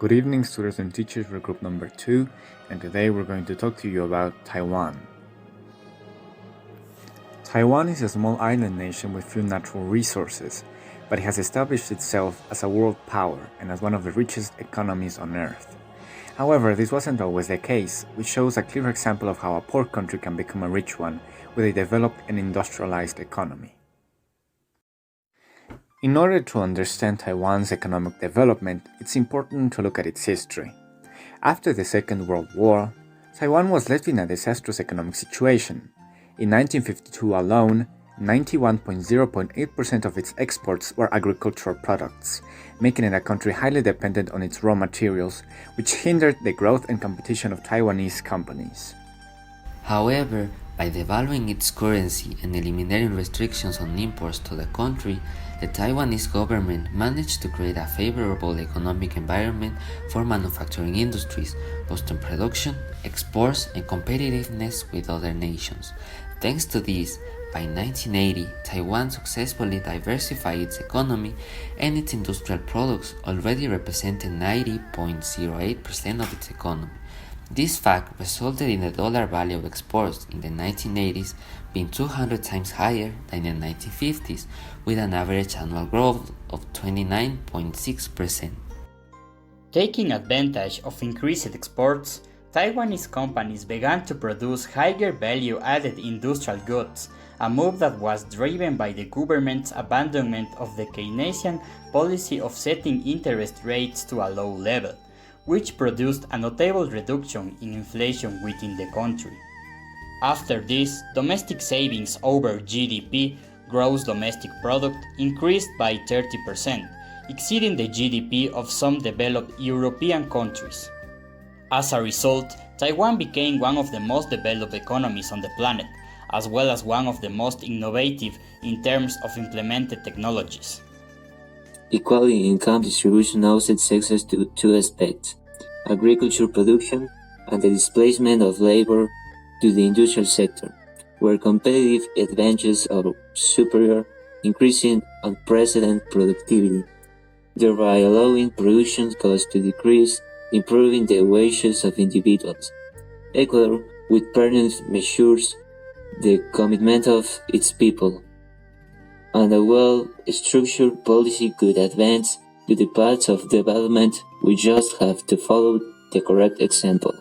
Good evening, students and teachers. We're group number 2, and today we're going to talk to you about Taiwan. Taiwan is a small island nation with few natural resources, but it has established itself as a world power and as one of the richest economies on earth. However, this wasn't always the case, which shows a clear example of how a poor country can become a rich one with a developed and industrialized economy. In order to understand Taiwan's economic development, it's important to look at its history. After the Second World War, Taiwan was left in a disastrous economic situation. In 1952 alone, 91.0.8% of its exports were agricultural products, making it a country highly dependent on its raw materials, which hindered the growth and competition of Taiwanese companies. However, by devaluing its currency and eliminating restrictions on imports to the country, the Taiwanese government managed to create a favorable economic environment for manufacturing industries, boosting production, exports, and competitiveness with other nations. Thanks to this, by 1980, Taiwan successfully diversified its economy, and its industrial products already represented 90.08% of its economy. This fact resulted in the dollar value of exports in the 1980s being 200 times higher than in the 1950s, with an average annual growth of 29.6%. Taking advantage of increased exports, Taiwanese companies began to produce higher value-added industrial goods, a move that was driven by the government's abandonment of the Keynesian policy of setting interest rates to a low level, which produced a notable reduction in inflation within the country. After this, domestic savings over GDP, gross domestic product, increased by 30%, exceeding the GDP of some developed European countries. As a result, Taiwan became one of the most developed economies on the planet, as well as one of the most innovative in terms of implemented technologies. Equality in income distribution owes its success to two aspects: agriculture production and the displacement of labor to the industrial sector, where competitive advantages are superior, increasing unprecedented productivity, thereby allowing production costs to decrease, improving the wages of individuals. Ecuador, with permanent measures, the commitment of its people, and a well-structured policy could advance to the path of development. We just have to follow the correct example.